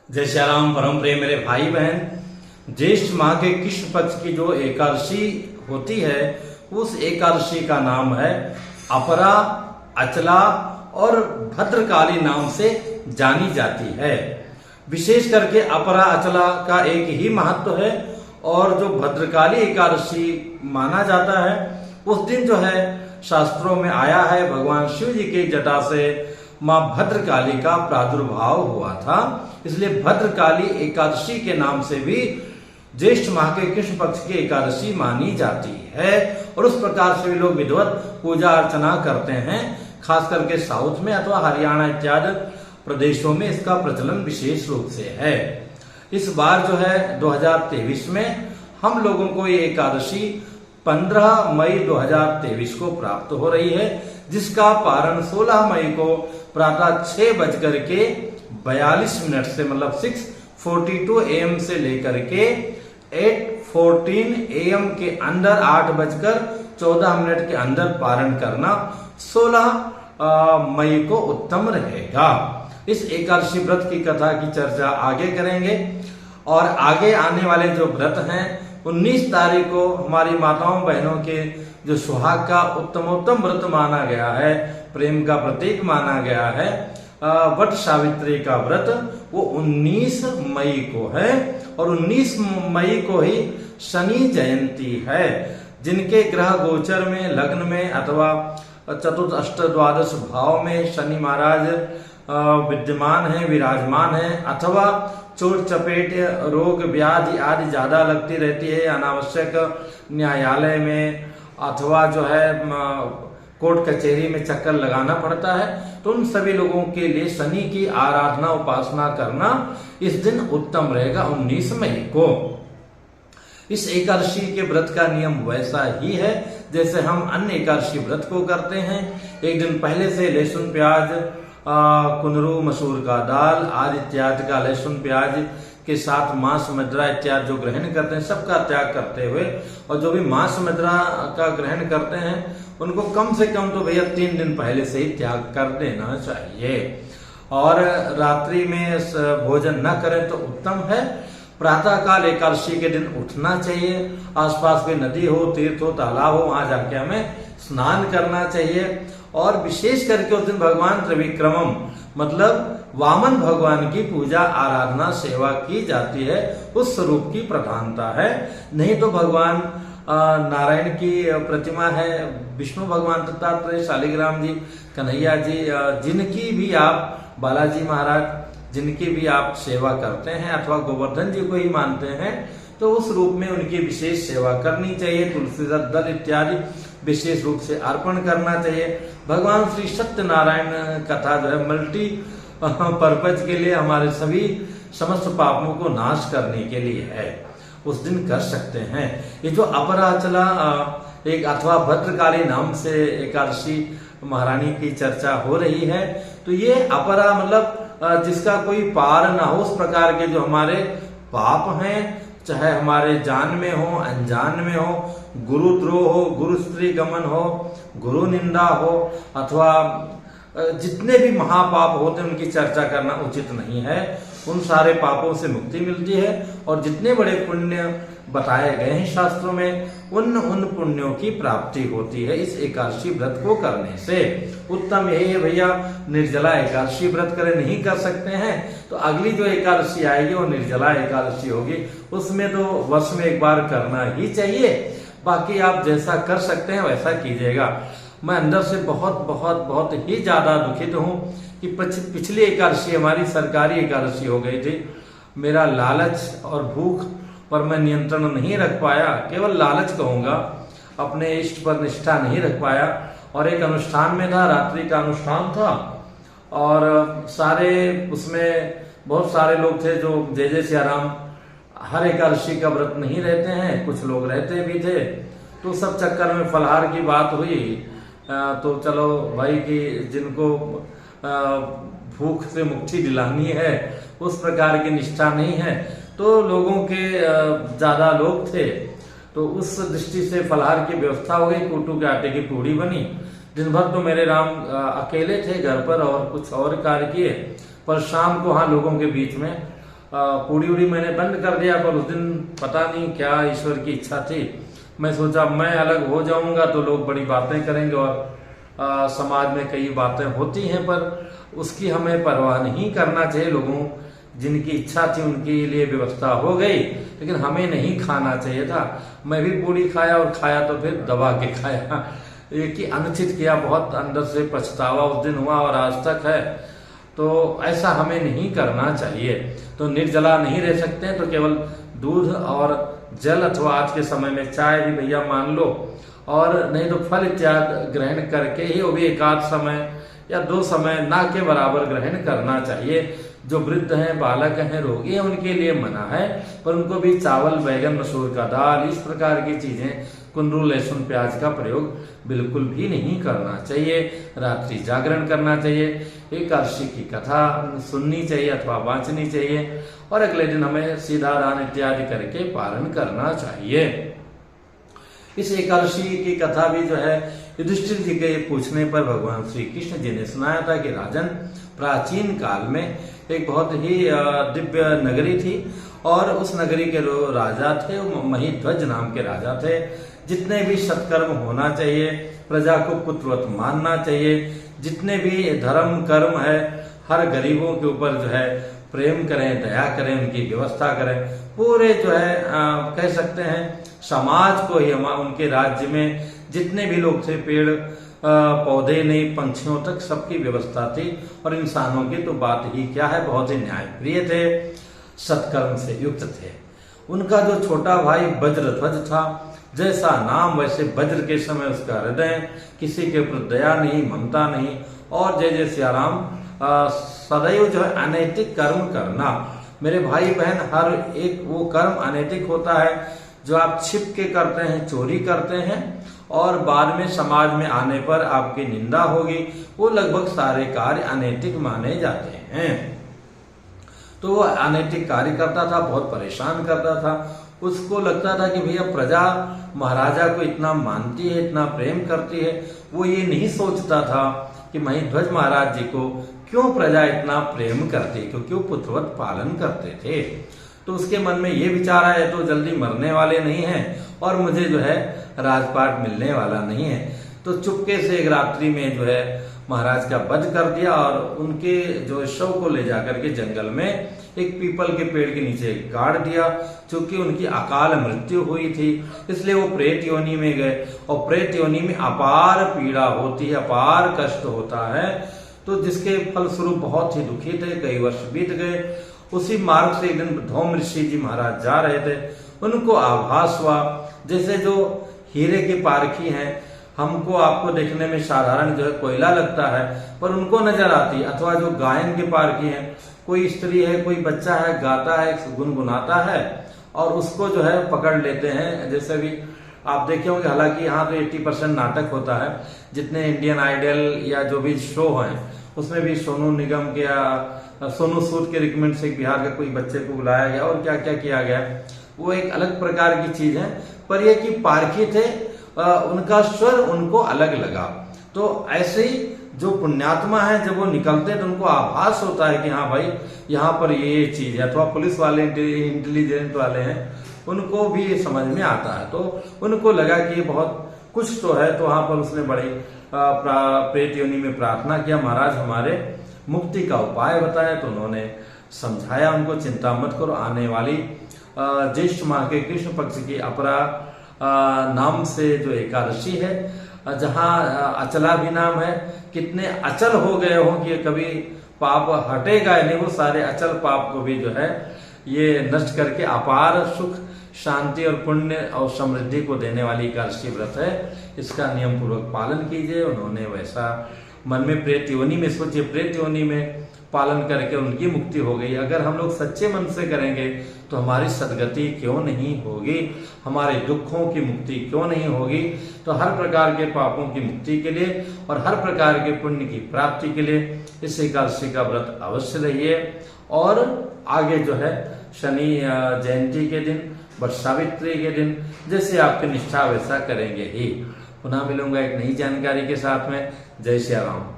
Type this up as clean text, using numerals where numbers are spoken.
जय श्री राम। परम प्रिय मेरे भाई बहन, ज्येष्ठ माह के कृष्ण पक्ष की जो एकादशी होती है उस एकादशी का नाम है अपरा, अचला और भद्रकाली नाम से जानी जाती है। विशेष करके अपरा अचला का एक ही महत्व है और जो भद्रकाली एकादशी माना जाता है उस दिन जो है शास्त्रों में आया है भगवान शिव जी के जटा से मां भद्रकाली का प्रादुर्भाव हुआ था, इसलिए भद्रकाली एकादशी के नाम से भी ज्येष्ठ माह के कृष्ण पक्ष की एकादशी मानी जाती है। और उस प्रकार से भी लोग विधिवत पूजा अर्चना करते हैं। खास करके साउथ में अथवा हरियाणा इत्यादि प्रदेशों में इसका प्रचलन विशेष रूप से है। इस बार जो है 2023 में हम लोगों को ये एकादशी 15 मई 2023 को प्राप्त हो रही है, जिसका पारण 16 मई को प्रातः 6:42 से मतलब 6:42 AM से लेकर के 8:14 AM के अंदर 8:14 के अंदर पारण करना 16 मई को उत्तम रहेगा। इस एकादशी व्रत की कथा की चर्चा आगे करेंगे और आगे आने वाले जो व्रत हैं 19 तारीख को हमारी माताओं बहनों के जो सुहाग का उत्तमोत्तम व्रत माना गया है, प्रेम का प्रतीक माना गया है, वट सावित्री का व्रत, वो 19 मई को है और 19 मई को ही शनि जयंती है। जिनके ग्रह गोचर में, लग्न में अथवा चतुर्थ अष्ट द्वादश भाव में शनि महाराज विद्यमान है, विराजमान है, अथवा चोट चपेट, रोग व्याधि आदि ज्यादा लगती रहती है, अनावश्यक न्यायालय में अथवा जो है कोर्ट कचहरी में चक्कर लगाना पड़ता है, तो उन सभी लोगों के लिए शनि की आराधना उपासना करना इस दिन उत्तम रहेगा 19 मई को। इस एकादशी के व्रत का नियम वैसा ही है जैसे हम अन्य एकादशी व्रत को करते हैं। एक दिन पहले से लहसुन प्याज, कुंदरू, मसूर का दाल आदि इत्यादि का लहसुन प्याज के साथ मांस मदिरा इत्यादि जो ग्रहण करते हैं सबका त्याग करते हुए, और जो भी मांस मदिरा का ग्रहण करते हैं उनको कम से कम तो भैया 3 दिन पहले से ही त्याग कर देना चाहिए। और रात्रि में भोजन न करें तो उत्तम है। प्रातः काल एकादशी के दिन उठना चाहिए, आसपास कोई नदी हो, तीर्थ हो, तालाब हो, वहां जाके हमें स्नान करना चाहिए। और विशेष करके उस दिन भगवान त्रिविक्रमम मतलब वामन भगवान की पूजा आराधना सेवा की जाती है, उस स्वरूप की प्रधानता है। नहीं तो भगवान नारायण की प्रतिमा है, विष्णु भगवान दत्तात्रेय, शालिग्राम जी, कन्हैया जी, जिनकी भी आप, बालाजी महाराज जिनकी भी आप सेवा करते हैं अथवा गोवर्धन जी को ही मानते हैं, तो उस रूप में उनकी विशेष सेवा करनी चाहिए। तुलसी दल इत्यादि विशेष रूप से अर्पण करना चाहिए। भगवान श्री सत्यनारायण कथा जो है मल्टी पर्पज के लिए, हमारे सभी समस्त पापों को नाश करने के लिए है, उस दिन कर सकते हैं। ये जो अपराचला एक अथवा भद्रकाली नाम से एकादशी महारानी की चर्चा हो रही है, तो ये अपरा मतलब जिसका कोई पार ना हो, उस प्रकार के जो हमारे पाप हैं, चाहे हमारे जान में हो, अनजान में हो, गुरुद्रोह हो, गुरु स्त्री गमन हो, गुरु निंदा हो, अथवा जितने भी महापाप होते हैं उनकी चर्चा करना उचित नहीं है। उन सारे पापों से मुक्ति मिलती है और जितने बड़े पुण्य बताए गए हैं शास्त्रों में उन पुण्यों की प्राप्ति होती है इस एकादशी व्रत को करने से। उत्तम यही है भैया, निर्जला एकादशी व्रत करें। नहीं कर सकते हैं तो अगली जो एकादशी आएगी वो निर्जला एकादशी होगी, उसमें तो वर्ष में एक बार करना ही चाहिए। बाकी आप जैसा कर सकते हैं वैसा कीजिएगा। मैं अंदर से बहुत बहुत बहुत ही ज्यादा दुखित हूँ कि पिछली एकादशी हमारी सरकारी एकादशी हो गई थी। मेरा लालच और भूख पर मैं नियंत्रण नहीं रख पाया, केवल लालच कहूंगा, अपने इष्ट पर निष्ठा नहीं रख पाया। और एक अनुष्ठान में था, रात्रि का अनुष्ठान था और सारे उसमें बहुत सारे लोग थे जो जय जय सिया राम हर एकादशी का व्रत नहीं रहते हैं, कुछ लोग रहते भी थे। तो सब चक्कर में फलाहार की बात हुई, तो चलो भाई कि जिनको भूख से मुक्ति दिलानी है उस प्रकार की निष्ठा नहीं है, तो लोगों के ज्यादा लोग थे, तो उस दृष्टि से फलाहार की व्यवस्था हो गई। कूटू के आटे की पूड़ी बनी। दिन भर तो मेरे राम अकेले थे घर पर और कुछ और कार्य किए, पर शाम को हाँ लोगों के बीच में पूड़ी उड़ी मैंने बंद कर दिया, पर उस दिन पता नहीं क्या ईश्वर की इच्छा थी, मैं सोचा मैं अलग हो जाऊंगा तो लोग बड़ी बातें करेंगे और समाज में कई बातें होती हैं, पर उसकी हमें परवाह नहीं करना चाहिए। लोगों जिनकी इच्छा थी उनके लिए व्यवस्था हो गई, लेकिन हमें नहीं खाना चाहिए था। मैं भी पूड़ी खाया और खाया तो फिर दबा के खाया, एक ही अनुचित किया, बहुत अंदर से पछतावा उस दिन हुआ और आज तक है। तो ऐसा हमें नहीं करना चाहिए। तो निर्जला नहीं रह सकते हैं तो केवल दूध और जल अथवा आज के समय में चाय भी भैया मान लो, और नहीं तो फल इत्यादि ग्रहण करके ही, वो भी एक आध समय या 2 समय ना के बराबर ग्रहण करना चाहिए। जो वृद्ध हैं, बालक हैं, रोगी हैं, उनके लिए मना है, पर उनको भी चावल, बैगन, मसूर का दाल, इस प्रकार की चीजें, कुंदरू, लहसुन, प्याज का प्रयोग बिल्कुल भी नहीं करना चाहिए। रात्रि जागरण करना चाहिए, एकादशी की कथा सुननी चाहिए अथवा वांचनी चाहिए, और अगले दिन हमें सीधा दान इत्यादि करके पालन करना चाहिए। इस एकादशी की कथा भी जो है युधिष्ठिर जी के पूछने पर भगवान श्री कृष्ण जी ने सुनाया था कि राजन, प्राचीन काल में एक बहुत ही दिव्य नगरी थी, और उस नगरी के राजा थे, वो महीध्वज नाम के राजा थे। जितने भी सत्कर्म होना चाहिए, प्रजा को पुत्रवत मानना चाहिए, जितने भी धर्म कर्म है, हर गरीबों के ऊपर जो है प्रेम करें, दया करें, उनकी व्यवस्था करें, पूरे जो है कह सकते हैं समाज को ही, उनके राज्य में जितने भी लोग थे, पेड़ पौधे नहीं, पंछियों तक सबकी व्यवस्था थी, और इंसानों की तो बात ही क्या है, बहुत ही न्यायप्रिय थे, सत्कर्म से युक्त थे। उनका जो छोटा भाई वज्रध्वज था, जैसा नाम वैसे वज्र के समय उसका हृदय, किसी के ऊपर दया नहीं, ममता नहीं, और जय जय सिया राम, सदैव जो है अनैतिक कर्म करना। मेरे भाई बहन, हर एक वो कर्म अनैतिक होता है जो आप छिप के करते हैं, चोरी करते हैं, और बाद में समाज में आने पर आपकी निंदा होगी, वो लगभग सारे कार्य अनैतिक माने जाते हैं। तो वो अनैतिक कार्य करता था, बहुत परेशान करता था। उसको लगता था कि भैया प्रजा महाराजा को इतना मानती है, इतना प्रेम करती है, वो ये नहीं सोचता था कि महीध्वज महाराज जी को क्यों प्रजा इतना प्रेम करती है, क्योंकि वो पुत्रवत पालन करते थे। तो उसके मन में ये विचार आया, तो जल्दी मरने वाले नहीं हैं और मुझे जो है राजपाट मिलने वाला नहीं है। तो चुपके से एक रात्रि में जो है महाराज का वध कर दिया, और उनके जो शव को ले जाकर के जंगल में एक पीपल के पेड़ के नीचे गाड़ दिया। चूंकि उनकी अकाल मृत्यु हुई थी, इसलिए वो प्रेत योनि में गए, और प्रेत योनि में अपार पीड़ा होती है, अपार कष्ट होता है। तो जिसके फलस्वरूप बहुत ही दुखी थे, कई वर्ष बीत गए। उसी मार्ग से एक दिन धौम ऋषि जी महाराज जा रहे थे, उनको आभास हुआ जैसे जो हीरे के पारखी हैं, हमको आपको देखने में साधारण जो है कोयला लगता है, पर उनको नजर आती है। अथवा जो गायन के पारखी हैं, कोई स्त्री है, कोई बच्चा है, गाता है, गुनगुनाता है, और उसको जो है पकड़ लेते हैं। जैसे भी आप देखे होंगे, हालांकि यहाँ तो 80% नाटक होता है, जितने इंडियन आइडल या जो भी शो हैं उसमें भी सोनू निगम के या सोनू सूद के रिकमेंड से बिहार के कोई बच्चे को बुलाया गया और क्या क्या किया गया, वो एक अलग प्रकार की चीज है। पर यह कि पारखी थे, उनका स्वर उनको अलग लगा। तो ऐसे ही जो पुण्यात्मा है, जब वो निकलते हैं तो उनको आभास होता है कि हाँ भाई यहाँ पर ये चीज है। अथवा पुलिस वाले इंटेलिजेंट वाले हैं, उनको भी समझ में आता है, तो उनको लगा कि बहुत कुछ तो है। तो वहां पर उसने बड़ी प्रेत योनि में प्रार्थना किया, महाराज हमारे मुक्ति का उपाय बताया। तो उन्होंने समझाया उनको, चिंता मत करो, आने वाली ज्येष्ठ माह के कृष्ण पक्ष की अपरा नाम से जो एकादशी है, जहाँ अचला भी नाम है, कितने अचल हो गए हो कि कभी पाप हटेगा नहीं, वो सारे अचल पाप को भी जो है ये नष्ट करके अपार सुख, शांति और पुण्य और समृद्धि को देने वाली एकादशी व्रत है। इसका नियम पूर्वक पालन कीजिए। उन्होंने वैसा मन में प्रेत योनि में सोचिए, प्रेत योनि में पालन करके उनकी मुक्ति हो गई। अगर हम लोग सच्चे मन से करेंगे तो हमारी सदगति क्यों नहीं होगी, हमारे दुखों की मुक्ति क्यों नहीं होगी। तो हर प्रकार के पापों की मुक्ति के लिए और हर प्रकार के पुण्य की प्राप्ति के लिए इस एकादशी का व्रत अवश्य रहिए। और आगे जो है शनि जयंती के दिन, वट सावित्री के दिन जैसे आपकी निष्ठा वैसा करेंगे ही। पुनः मिलूंगा एक नई जानकारी के साथ में। जय श्री राम।